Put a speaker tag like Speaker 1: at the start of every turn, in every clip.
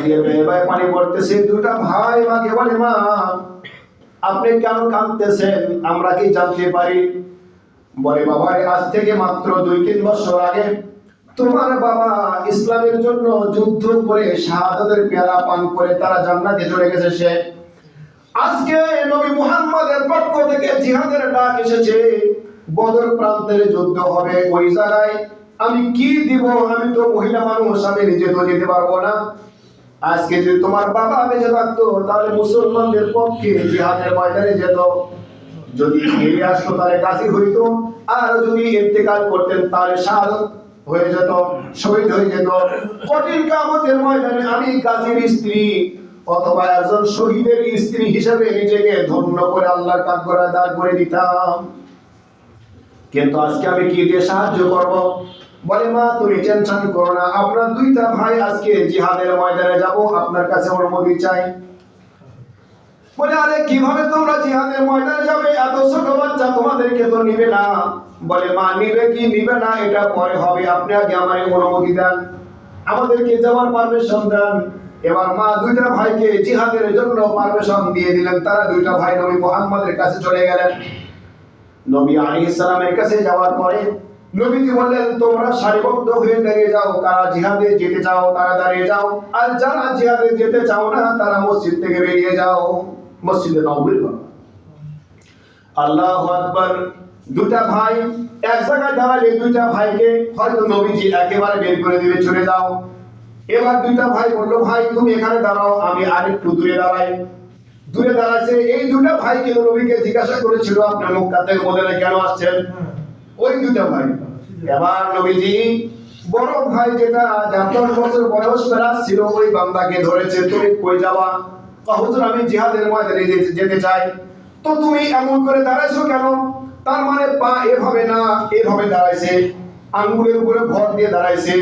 Speaker 1: দিয়ে বেয়ে বেয়ে পানি পড়তেছে। দুটা ভাই মাকে বলে, মা আপনি কেন কাঁদতেছেন, আমরা কি জানতে পারি? বলে, বাবা আজ থেকে মাত্র 2-3 বছর আগে তোমার বাবা ইসলামের জন্য যুদ্ধ করে শাহাদাতের পেয়ালা পান করে তারা জান্নাতে চলে গেছে। সে আজকে নবী মুহাম্মদের পক্ষ থেকে জিহাদের ডাক এসেছে, বদর প্রান্তের যুদ্ধ হবে, ওই জায়গায় আমি কি দিব? আমি তো মহিলা মানুষ, আমি নিজে তো যেতে পারবো না। আজকে যদি তোমার বাবা বেঁচে থাকতো তাহলে মুসলমানদের পক্ষে জিহাদের ময়দানে যেত, যদি ফিরে আসতো তাহলে গাজী হইতো, আর যদি ইন্তেকাল করতেন তাহলে শাহাদাত হয়ে যেত, শহীদ হয়ে যেত। কঠিন কিয়ামতের ময়দানে আমি গাজীর স্ত্রী অথবা একজন শহীদের স্ত্রী হিসেবে নিজেকে ধন্য করে আল্লাহর কাঠগড়ায় দাঁড় করে দিতাম। কিন্তু আজকে আমি কি দিয়ে সাহায্য করব? বলে, মা তুমি টেনশন করো না, আপনার 2টা ভাই আজকে জিহাদের ময়দানে যাব, আপনার কাছে অনুমতি চাই। বলে, আরে কিভাবে তোমরা জিহাদের ময়দানে যাবে? এত ছোট বাচ্চা, তোমাদেরকে তো নিবে না। বলে, মা নিবে কি নিবে না এটা পরে হবে, আপনি আগে আমায় অনুমতি দেন, আমাদেরকে যাওয়ার পারমিশন দেন। এবার মা 2টা ভাইকে জিহাদের জন্য পারমিশন দিয়ে দিলেন। তারা 2টা ভাই নবী মুহাম্মদের কাছে চলে গেলেন। নবী আলাইহিস সালামের কাছে যাওয়ার পরে নবীজি বললেন, তোমরা সারিবদ্ধ হয়ে দাঁড়িয়ে যাও, কারা জিহাদে যেতে চাও তারা দাঁড়িয়ে যাও, আর যারা জিহাদে যেতে চাও না তারা মসজিদ থেকে বেরিয়ে যাও। মসজিদে নববীর কথা। আল্লাহু আকবার। 2টা ভাই এক জায়গায় দাঁড়ালে 2টা ভাইকে হয়তো নবীজি একেবারে বের করে দিবে, চলে যাও। এবার 2টা ভাই বলল, ভাই তুমি এখানে দাঁড়াও, আমি আরেকটু দূরে দাঁড়াই। দূরে দাঁড়াচ্ছে। এই 2টা ভাই কিন্তু নবীকে জিজ্ঞাসা করেছিল, আপনি মক্কা থেকে মদিনায় কেন আসছেন? ওই 2টা ভাই। এবার নবীজি বড় ভাই যেটা 10 বছর বয়স প্লাস ছিল ওই বান্দাকে ধরেছে, তুমি কই যাবা? হুজুর আমি জিহাদের ময়দানে যেতে চাই। তো তুমি এমন করে দাঁড়াইছো কেন? তার মানে পা এভাবে না এভাবে দাঁড়াইছে, আঙ্গুলের উপরে ভর দিয়ে দাঁড়াইছে।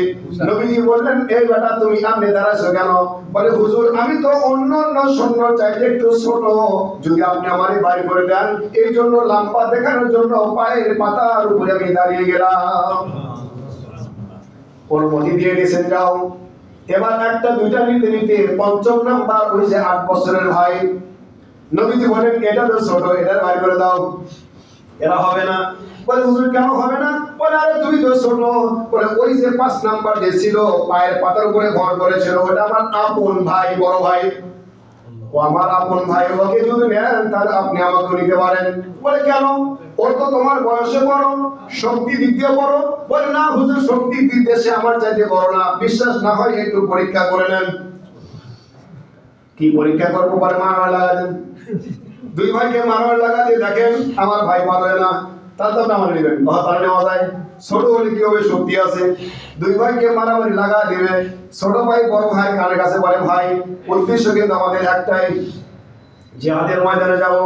Speaker 1: নবীজি বললেন, এই বেটা তুমি আপনি দাঁড়াইছো কেন? বলে, হুজুর আমি তো অন্যান্য সৈন্য চাইতে একটু ছোট, যদি আপনি আমারে বাইর করে দেন, এই জন্য লাম্পা দেখানোর জন্য পায়ের পাতার উপরে আমি দাঁড়িয়ে গেলাম। অনুমতি দিয়ে দিয়েছেন, যাও। এবার 1-2টা নিতে নিতে 5ম নাম্বার ওই যে 8 বছরের ভাই, নবীজি বলেন, এটা তো ছোট, এটা বাইর করে দাও। এরা হবে না। বলে, হুজুর কেন হবে না? বলে, আরে তুমি তো ছোট। বলে, ওই যে 5 নাম্বার যে ছিল পায়ের পাতার উপরে ভর করেছিল, ওটা আমার আপন ভাই, বড় ভাই। ও আমার আপন ভাই, ওকে যদি নেন তাহলে আপনি আমাকে নিতে পারেন। বলে, কেন? ও তো তোমার বয়সে বড়, শক্তি দিক দিয়ে বড়। বলে, না হুজুর শক্তি দিক দিয়ে সে আমার চাইতে বড় না, বিশ্বাস না হয় একটু পরীক্ষা করে নেন। কি পরীক্ষা করবো? বলে, মারামারি লাগা দেন। 2 ভাইকে মারামারি লাগা দিয়ে দেখেন আমার ভাই পারবে না, তাহলে তো আমার নেবেন, তাহলে নেওয়া যায়। ছোট হলে কি হবে? শক্তি আছে। 2 ভাইকে মারামারি লাগা দিবে। ছোট ভাই বড় ভাই কানের কাছে বলে, ভাই উদ্দেশ্য কিন্তু আমাদের একটাই, জিহাদের ময়দানে যাব।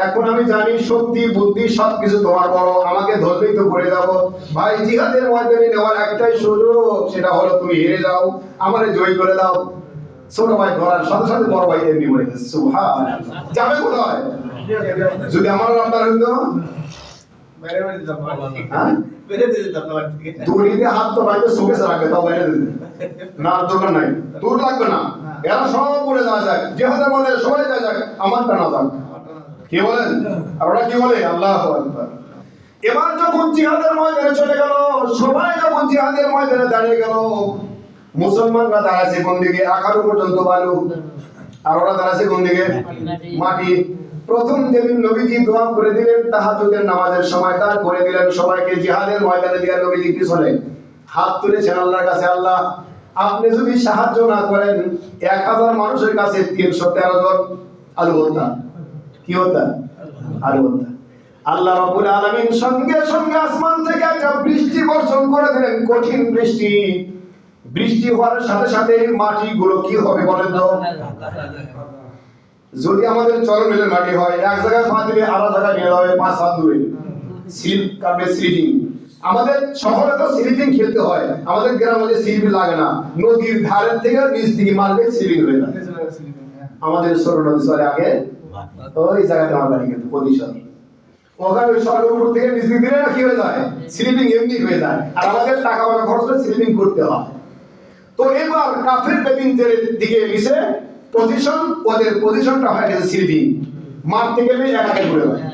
Speaker 1: এখন আমি জানি শক্তি বুদ্ধি সবকিছু তোমার বড়, আমাকে ধরলেই তো পড়ে যাব। ভাই জিহাদের ময়দানে নেওয়ার একটাই সুযোগ, সেটা হলো তুমি হেরে যাও, আমারে জয় করে দাও। ছোট ভাই ধরার সাথে সাথে বড় ভাই এমনি বলে গেছে, সুবহানাল্লাহ। যাবে কোথায়? যদি আমার আপনার হইতো দড়িতে হাত তো বাইরে শোকেসে রাখবে, তাও বাইরে দিতে না, দরকার নাই, দূর লাগবে না। এরা সব পড়ে যাওয়া যায়, জিহাদের মধ্যে সবাই যায় যাক, আমারটা না যাক। কি বলেন? আর ওরা কি বলে? আল্লাহু আকবার। এবার যখন জিহাদের ময়দানে চলে গেল, সবাই যখন জিহাদের ময়দানে দাঁড়িয়ে গেল, মুসলমানরা দাঁড়াচ্ছে কোন দিকে? আখাড়ু পর্যন্ত বালু, আর ওরা দাঁড়াচ্ছে কোন দিকে? মাটি। প্রথম যেদিন নবীজি দোয়া করে দিলেন তাহাজ্জুদের নামাজের সময়, তার করে দিলেন সবাইকে জিহাদের ময়দানে দিয়ে নবীজি পিছনে হাত তুলেছেন আল্লাহর কাছে, আল্লাহ আপনি যদি সাহায্য না করেন 1000 মানুষের কাছে 313 জন আলু ভর্তা। কি হতা? আলু ভর্তা। আল্লাহ রাব্বুল আলামিন সঙ্গে সঙ্গে আসমান থেকে একটা বৃষ্টি বর্ষণ করে দিলেন, কঠিন বৃষ্টি। বৃষ্টি হওয়ার সাথে সাথে মাটিগুলো কি হবে বলেন তো? যদি আমাদের চরমেলের মাটি হয়, এক জায়গায় পা দিলে আরেক জায়গায় নিয়ে যাবে 5 হাত দূরে, স্লিপ কাটবে, স্লিপিং। আমাদের শহরে তো স্লিপিং খেলতে হয়, আমাদের গ্রামে স্লিপিং লাগে না, নদীর ধারের থেকে নিচ দিকে মারলে স্লিপিং হয়ে যায়। আমাদের সরু নদী চলে আগে, ওই জায়গাতে আমার বাড়ি কিন্তু পজিশন, ওখানে ওই সরের উপর থেকে নিচ দিকে দিলে না কি হয়ে যায়? স্লিপিং এমনি হয়ে যায়। আর আমাদের টাকা পয়সা খরচ করে স্লিপিং করতে হয়। তো এবার কাফের বেদিনদের দিকে মিশে পজিশন, ওদের পজিশনটা হয়ে গেছে স্লিপিং, মারতে গেলে একাকে ঘুরে যায়,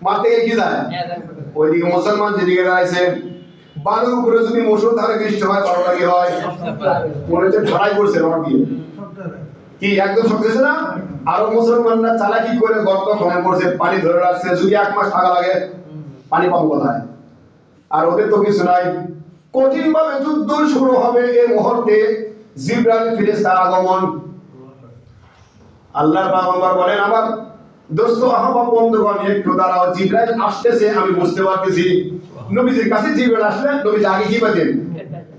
Speaker 1: মারতে গেলে কি যায় ওইদিকে মুসলমান যেদিকে দাঁড়াইছে। বালুর উপরে যদি মুষলধারে বৃষ্টি হয় 12টা কি হয়, মনে হচ্ছে ঝড়াই করছে রড দিয়ে, কি একদম শক্ত না। আরো মুসলমানরা চালাকি করে গর্ত খনন করছে, পানি ধরে রাখছে, যদি 1 মাস থাকা লাগে পানি পাবো কোথায়? আর ওদের তো কিছু নাই। কঠিন ভাবে যুদ্ধ শুরু হবে এই মুহূর্তে, জিবরাইল ফেরেশতার আগমন। আল্লাহর পয়গম্বর বলেন, আমার দোস্ত আহবাব বন্ধুগণ একটু দাঁড়াও, জিবরাইল আসতেছে আমি বুঝতে পারতেছি। নবীজির কাছে জিবরাইল আসলে নবীজি আগে কি পাইতেন?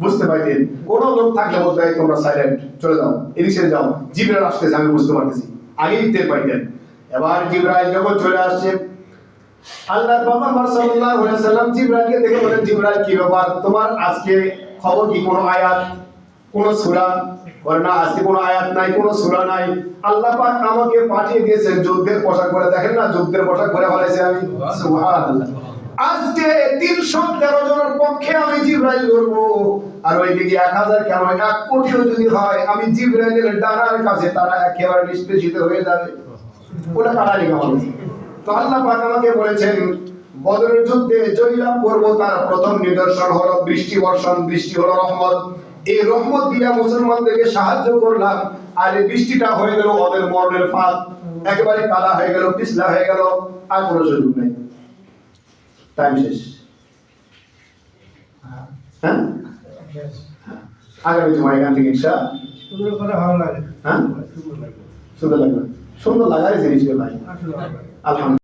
Speaker 1: বুঝতে পাইতেন। কোন লোক থাকলে বলতে হয় তোমরা সাইলেন্ট চলে যাও, এদিকে যাও, জিবরাইল আসতেছে আমি বুঝতে পারতেছি, আগেই টের পাইতেন। এবার জিবরাইল যখন চলে আসছে, আল্লাহর পয়গম্বর সাল্লাল্লাহু আলাইহি ওয়াসাল্লাম জিবরাইলকে দেখে বলেন, জিবরাইল কি ব্যাপার, তোমার আজকে খবর কি? কোন আয়াত, কোন সূরা? বলে না, আজকে কোন আয়াত নাই, কোন সূরা নাই। আল্লাহ পাক আমাকে পাঠিয়ে দিয়েছেন যুদ্ধের পোশাক পরে, দেখেন না যুদ্ধের পোশাক পরে ফেলেছি আমি, সুবহানাল্লাহ। আজকে 313 জনের পক্ষে আমি জিবরাইল করব, আর ওইদিকে 1000 কেন 1 কোটিও যদি হয়, আমি জিবরাইলের ডানার কাছে তারা একেবারে নিষ্পেষিত হয়ে যাবে। ওটা কাটালি কেমন? তো আল্লাহ পাক আমাকে বলেছেন বদরের যুদ্ধে জয়লাভ করব, তার প্রথম নিদর্শন হলো বৃষ্টি বর্ষণ, বৃষ্টি হলো রহমত। এই রহমত দিয়া মুসলমানদেরকে সাহায্য করলাম, আর এই বৃষ্টিটা হয়ে গেল ওদের মরণের ফাঁদ, একেবারে কাদা হয়ে গেল, পিছলা হয়ে গেল, আর কোনো সুযোগ নেই। টাইম শেষ। হ্যাঁ, আগামী তোমার এখান থেকে ইচ্ছা ভালো লাগে। হ্যাঁ, সুন্দর লাগবে, সুন্দর লাগার জিনিস ভাই, আলহামদুলিল্লাহ।